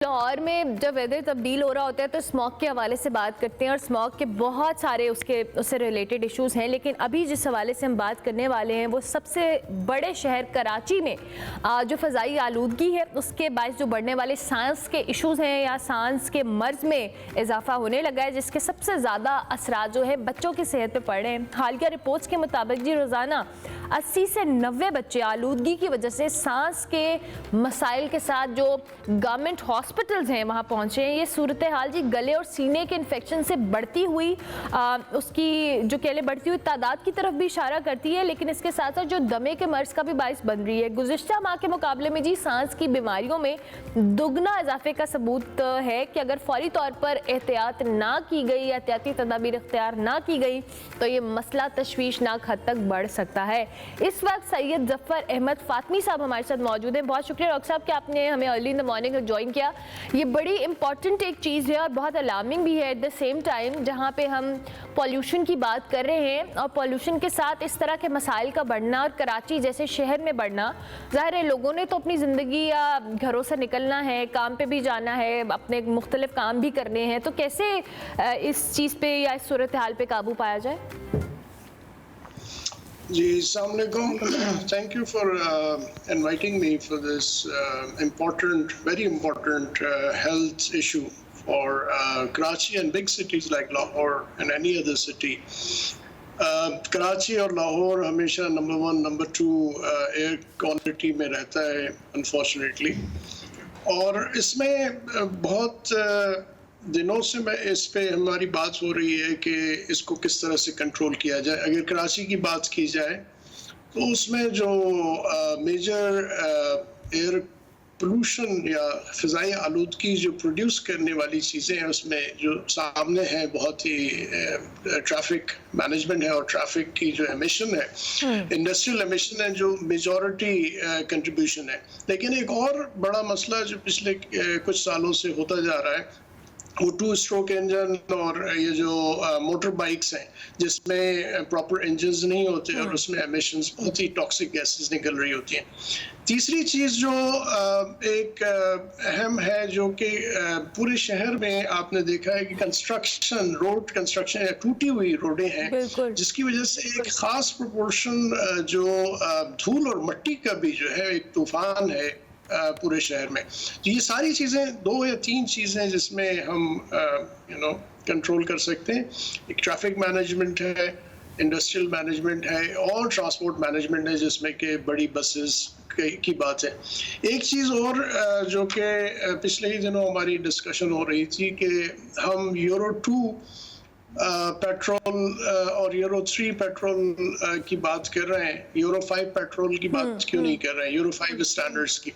لاہور میں جب ویدر تبدیل ہو رہا ہوتا ہے تو اسموگ کے حوالے سے بات کرتے ہیں اور اسموگ کے بہت سارے اس سے ریلیٹڈ ایشوز ہیں، لیکن ابھی جس حوالے سے ہم بات کرنے والے ہیں وہ سب سے بڑے شہر کراچی میں جو فضائی آلودگی ہے اس کے باعث جو بڑھنے والے سانس کے ایشوز ہیں یا سانس کے مرض میں اضافہ ہونے لگا ہے، جس کے سب سے زیادہ اثرات جو ہے بچوں کی صحت پہ پڑ رہے ہیں۔ حالیہ رپورٹس کے مطابق روزانہ 80 سے 90 بچے آلودگی کی وجہ سے سانس کے مسائل کے ساتھ جو گورنمنٹ ہاسپٹلز ہیں وہاں پہنچے ہیں۔ یہ صورتحال گلے اور سینے کے انفیکشن سے بڑھتی ہوئی اس کی جو کہلے بڑھتی ہوئی تعداد کی طرف بھی اشارہ کرتی ہے، لیکن اس کے ساتھ ساتھ جو دمے کے مرض کا بھی باعث بن رہی ہے۔ گزشتہ ماہ کے مقابلے میں سانس کی بیماریوں میں دگنا اضافے کا ثبوت ہے کہ اگر فوری طور پر احتیاط نہ کی گئی، احتیاطی تدابیر اختیار نہ کی گئی تو یہ مسئلہ تشویشناک حد تک بڑھ سکتا ہے۔ اس وقت سید ظفر احمد فاطمی صاحب ہمارے ساتھ موجود ہیں۔ بہت شکریہ ڈاکٹر صاحب کہ آپ نے ہمیں early in the morning join کیا۔ یہ بڑی امپورٹنٹ ایک چیز ہے اور بہت الارمنگ بھی ہے ایٹ دا سیم ٹائم، جہاں پہ ہم پولیوشن کی بات کر رہے ہیں اور پولیوشن کے ساتھ اس طرح کے مسائل کا بڑھنا اور کراچی جیسے شہر میں بڑھنا، ظاہر ہے لوگوں نے تو اپنی زندگی یا گھروں سے نکلنا ہے، کام پہ بھی جانا ہے، اپنے مختلف کام بھی کرنے ہیں، تو کیسے اس چیز پہ یا اس صورتحال پہ قابو پایا جائے؟ جی السلام علیکم. Thank you for inviting me for this important, very important health issue for Karachi and big cities like Lahore and any other city. Karachi اور لاہور ہمیشہ نمبر 1 نمبر 2 ایئر کوالٹی میں رہتا ہے انفارچونیٹلی، اور اس میں بہت دنوں سے اس پہ ہماری بات ہو رہی ہے کہ اس کو کس طرح سے کنٹرول کیا جائے۔ اگر کراچی کی بات کی جائے تو اس میں جو میجر ایئر پولوشن یا فضائی آلودگی جو پروڈیوس کرنے والی چیزیں ہیں، اس میں جو سامنے ہیں بہت ہی ٹریفک مینجمنٹ ہے، اور ٹریفک کی جو ایمیشن ہے، انڈسٹریل ایمیشن ہے، جو میجورٹی کنٹریبیوشن ہے۔ لیکن ایک اور بڑا مسئلہ جو پچھلے کچھ سالوں سے ہوتا جا رہا ہے وہ 2 اسٹروک انجن اور یہ جو موٹر بائکس ہیں جس میں پراپر انجنز نہیں ہوتے اور اس میں ایمیشنز بہت ہی ٹاکسک گیسز نکل رہی ہوتی ہیں۔ تیسری چیز جو ایک اہم ہے جو کہ پورے شہر میں آپ نے دیکھا ہے کہ کنسٹرکشن، روڈ کنسٹرکشن یا ٹوٹی ہوئی روڈیں ہیں، جس کی وجہ سے ایک خاص پروپورشن جو دھول اور مٹی کا بھی جو ہے ایک طوفان ہے پورے شہر میں۔ یہ ساری چیزیں 2 یا 3 چیزیں جس میں ہم کنٹرول کر سکتے ہیں۔ ایک ٹریفک مینجمنٹ ہے، انڈسٹریل مینجمنٹ ہے، اور ٹرانسپورٹ مینجمنٹ ہے جس میں کہ بڑی بسز کی بات ہے۔ ایک چیز اور جو کہ پچھلے ہی دنوں ہماری ڈسکشن ہو رہی تھی کہ ہم یورو 2 پیٹرول اور یورو 3 پیٹرول کی بات کر رہے ہیں، یورو 5 پیٹرول کی بات کیوں نہیں کر رہے ہیں، یورو 5 اسٹینڈرڈز کی؟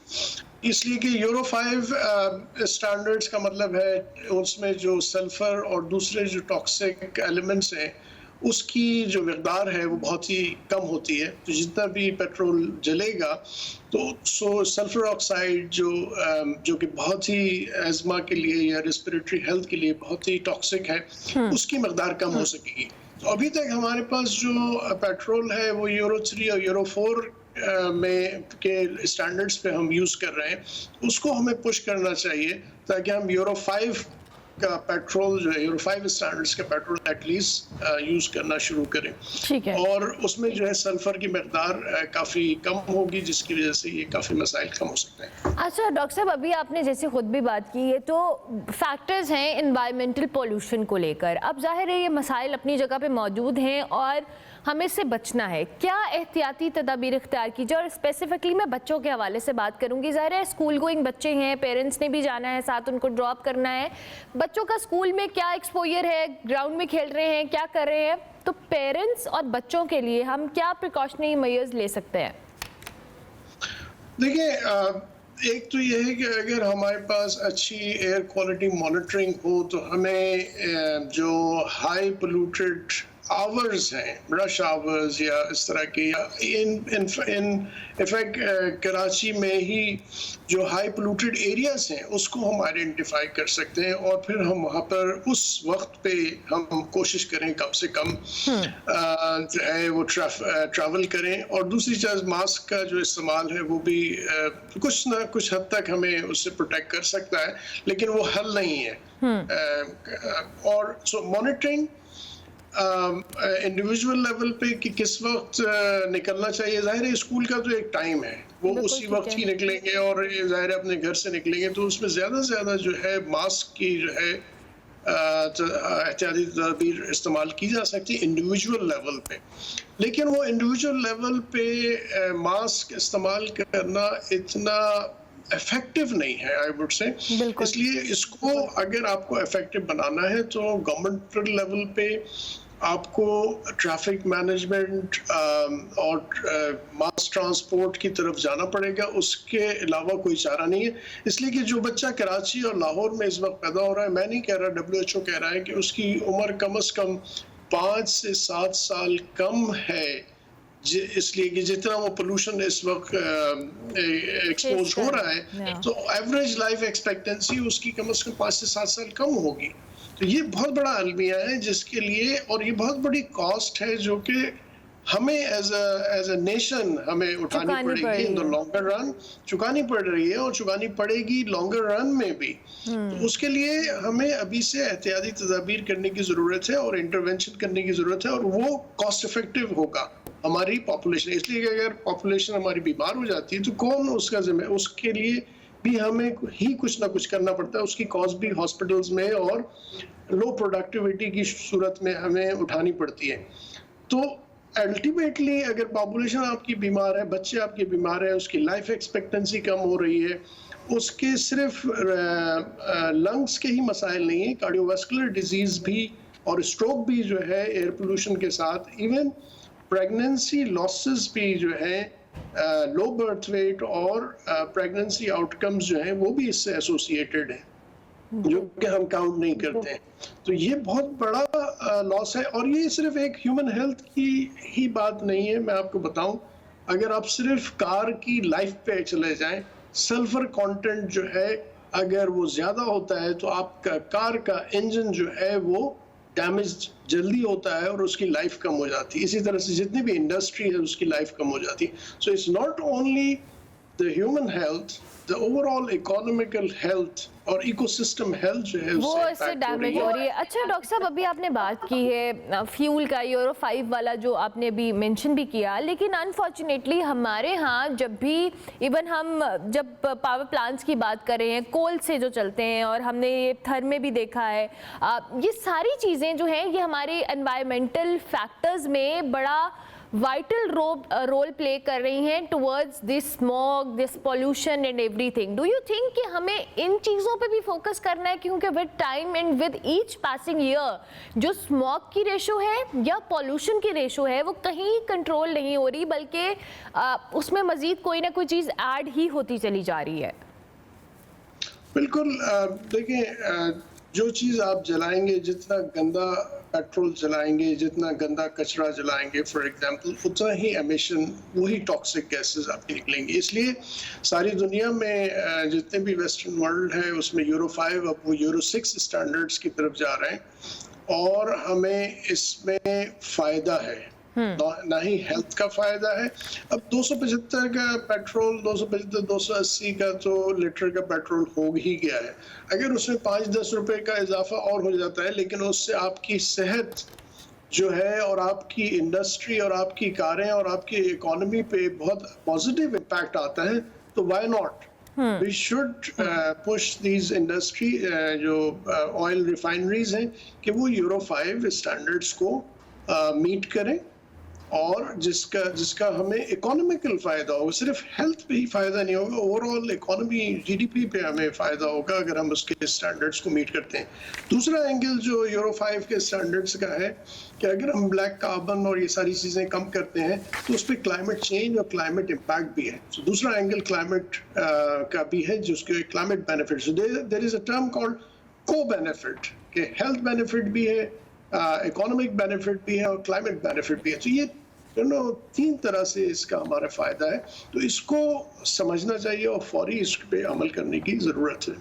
اس لیے کہ یورو 5 اسٹینڈرڈز کا مطلب ہے اس میں جو سلفر اور دوسرے جو ٹاکسک ایلیمنٹس ہیں اس کی جو مقدار ہے وہ بہت ہی کم ہوتی ہے۔ تو جتنا بھی پیٹرول جلے گا تو سلفر آکسائڈ جو کہ بہت ہی ایزما کے لیے یا ریسپریٹری ہیلتھ کے لیے بہت ہی ٹاکسک ہے، اس کی مقدار کم ہو سکے گی۔ تو ابھی تک ہمارے پاس جو پیٹرول ہے وہ یورو 3 اور یورو 4 میں کے اسٹینڈرڈز پہ ہم یوز کر رہے ہیں، اس کو ہمیں پش کرنا چاہیے تاکہ ہم یورو 5 کا پیٹرول جو ہے، یورو 5 اسٹینڈرڈز کا پیٹرول ایٹ لیسٹ یوز کرنا شروع کریں، اور اس میں جو ہے سلفر کی مقدار کافی کم ہوگی، جس کی وجہ سے یہ کافی مسائل کم ہو سکتے ہیں۔ اچھا ڈاکٹر صاحب، ابھی آپ نے جیسے خود بھی بات کی ہے تو فیکٹرز ہیں انوائرمنٹل پولوشن کو لے کر، اب ظاہر ہے یہ مسائل اپنی جگہ پہ موجود ہیں اور ہمیں سے بچنا ہے۔ کیا احتیاطی تدابیر اختیار کی جائے؟ اور اسپیسیفکلی میں بچوں کے حوالے سے بات کروں گی۔ ظاہر ہے اسکول گوئنگ بچے ہیں، پیرنٹس نے بھی جانا ہے، ساتھ ان کو ڈراپ کرنا ہے۔ بچوں کا اسکول میں کیا ایکسپوئر ہے، گراؤنڈ میں کھیل رہے ہیں، کیا کر رہے ہیں، تو پیرنٹس اور بچوں کے لیے ہم کیا پریکاشنری میئرز لے سکتے ہیں؟ دیکھیں، ایک تو یہ ہے کہ اگر ہمارے پاس اچھی ایئر کوالٹی مانیٹرنگ ہو تو ہمیں جو ہائی پولوٹیڈ آورز ہیں رش آورز یا اس طرح کے ان افیکٹ کراچی میں ہی جو ہائی پولوٹیڈ ایریاز ہیں اس کو ہم آئیڈینٹیفائی کر سکتے ہیں اور پھر ہم وہاں پر اس وقت پہ ہم کوشش کریں کم سے کم جو ہے وہ ٹریول کریں. اور دوسری چیز ماسک کا جو استعمال ہے وہ بھی کچھ نہ کچھ حد تک ہمیں اس سے پروٹیکٹ کر سکتا ہے لیکن وہ حل نہیں ہے. اور سو مانیٹرنگ انڈیویجول لیول پہ کہ کس وقت نکلنا چاہیے. ظاہر ہے اسکول کا تو ایک ٹائم ہے وہ اسی وقت ہی نکلیں گے اور ظاہر ہے اپنے گھر سے نکلیں گے تو اس میں زیادہ سے زیادہ جو ہے ماسک کی جو ہے احتیاطی تدابیر استعمال کی جا سکتی انڈیویجول لیول پہ. لیکن وہ انڈیویجول لیول پہ ماسک استعمال کرنا اتنا افیکٹو نہیں ہے آئی وڈ سے. اس لیے اس کو اگر آپ کو افیکٹو بنانا ہے تو گورنمنٹ لیول پہ آپ کو ٹریفک مینجمنٹ اور ماس ٹرانسپورٹ کی طرف جانا پڑے گا. اس کے علاوہ کوئی چارہ نہیں ہے. اس لیے کہ جو بچہ کراچی اور لاہور میں اس وقت پیدا ہو رہا ہے میں نہیں کہہ رہا WHO کہہ رہا ہے کہ اس کی عمر کم از کم 5 سے 7 سال کم ہے اس لیے کہ جتنا وہ پولوشن اس وقت ایکسپوز ہو رہا ہے تو ایوریج لائف ایکسپیکٹنسی اس کی کم از کم 5 سے 7 سال کم ہوگی. تو یہ بہت بڑا المیہ ہے جس کے لیے اور یہ بہت بڑی کاسٹ ہے جو کہ ہمیں ایز اے نیشن ہمیں اٹھانی پڑے گی ان دا لانگر رن. چکانی پڑ رہی ہے اور چکانی پڑے گی لانگر رن میں بھی. تو اس کے لیے ہمیں ابھی سے احتیاطی تدابیر کرنے کی ضرورت ہے اور انٹرونشن کرنے کی ضرورت ہے اور وہ کاسٹ افیکٹو ہوگا ہماری پاپولیشن. اس لیے کہ اگر پاپولیشن ہماری بیمار ہو جاتی ہے تو کون اس کا ذمہ. اس کے لیے بھی ہمیں ہی کچھ نہ کچھ کرنا پڑتا ہے. اس کی کاسٹ بھی ہاسپٹلز میں اور لو پروڈکٹیوٹی کی صورت میں ہمیں اٹھانی پڑتی ہے. تو الٹیمیٹلی اگر پاپولیشن آپ کی بیمار ہے بچے آپ کے بیمار ہیں اس کی لائف ایکسپیکٹنسی کم ہو رہی ہے اس کے صرف لنگس کے ہی مسائل نہیں ہیں کارڈیو ویسکولر ڈیزیز بھی اور اسٹروک بھی جو ہے ایئر پولوشن کے ساتھ. ایون پریگننسی لاسز بھی جو ہے لو برتھ ویٹ اور پریگننسی آؤٹ کمز جو ہیں وہ بھی اس سے ایسوسیٹڈ ہیں جو کہ ہم کاؤنٹ نہیں کرتے ہیں. تو یہ بہت بڑا لاس ہے اور یہ صرف ایک ہیومن ہیلتھ کی ہی بات نہیں ہے. میں آپ کو بتاؤں اگر آپ صرف کار کی لائف پہ چلے جائیں سلفر کانٹینٹ جو ہے اگر وہ زیادہ ہوتا ہے تو آپ کا کار کا انجن جو ہے وہ ڈیمیج جلدی ہوتا ہے اور اس کی لائف کم ہو جاتی ہے. اسی طرح سے جتنی بھی انڈسٹری ہے اس کی لائف کم ہو جاتی ہے. So it's not only the human health, the overall economical health اور ایکو سسٹم ہیلتھ جو ہے وہ اس سے ڈیمیج ہو رہی ہے. اچھا ڈاکٹر صاحب ابھی آپ نے بات کی ہے فیول کا یورو 5 والا جو آپ نے ابھی مینشن بھی کیا لیکن انفارچونیٹلی ہمارے ہاں جب بھی ایون ہم جب پاور پلانٹس کی بات کر رہے ہیں کول سے جو چلتے ہیں اور ہم نے یہ تھر میں بھی دیکھا ہے یہ ساری چیزیں جو ہیں یہ ہمارے انوائرمنٹل فیکٹرز میں بڑا وائٹل رول پلے کر رہی ہیں towards this smog this pollution and every thing. Do you think کہ ہمیں ان چیزوں پہ بھی فوکس کرنا ہے کیونکہ with time and with each passing year جو اسموگ کی ریشو ہے یا پولوشن کی ریشو ہے وہ کہیں کنٹرول نہیں ہو رہی بلکہ اس میں مزید کوئی نہ کوئی چیز ایڈ ہی ہوتی چلی جا رہی ہے. بالکل دیکھیں جو چیز آپ جلائیں گے جتنا گندا پیٹرول جلائیں گے جتنا گندا کچرا جلائیں گے فار ایگزامپل اتنا ہی ایمیشن وہی ٹاکسک گیسز آپ کی نکلیں گے. اس لیے ساری دنیا میں جتنے بھی ویسٹرن ورلڈ ہے اس میں یورو 5 اب وہ یورو 6 اسٹینڈرڈس کی طرف جا رہے ہیں اور ہمیں اس میں فائدہ ہے نہ ہی ہیلتھ کا فائدہ ہے. اب 275 کا پیٹرول 275 280 کا تو لیٹر کا پیٹرول ہو ہی گیا ہے. اگر اس میں 5-10 روپے کا اضافہ اور ہو جاتا ہے لیکن اس سے آپ کی صحت جو ہے اور آپ کی انڈسٹری اور آپ کی کاریں اور آپ کی اکانومی پہ بہت پازیٹیو امپیکٹ آتا ہے تو why not we should push these industry جو آئل ریفائنریز ہیں کہ وہ یورو 5 اسٹینڈرڈس کو میٹ کریں اور جس کا ہمیں اکانومیکل فائدہ ہوگا. صرف ہیلتھ پہ ہی فائدہ نہیں ہوگا اوور آل اکانومی GDP پہ ہمیں فائدہ ہوگا اگر ہم اس کے اسٹینڈرڈس کو میٹ کرتے ہیں. دوسرا اینگل جو یورو 5 کے اسٹینڈرڈس کا ہے کہ اگر ہم بلیک کاربن اور یہ ساری چیزیں کم کرتے ہیں تو اس پہ کلائمیٹ چینج اور کلائمیٹ امپیکٹ بھی ہے. دوسرا اینگل کلائمیٹ کا بھی ہے جس کے climate benefit there is a term called کو بینیفٹ کہ ہیلتھ بینیفٹ بھی ہے اکانومک بینیفٹ بھی ہے اور کلائمیٹ بینیفٹ بھی ہے. تو یہ تین طرح سے اس کا ہمارا فائدہ ہے. تو اس کو سمجھنا چاہیے اور فوری اس پہ عمل کرنے کی ضرورت ہے.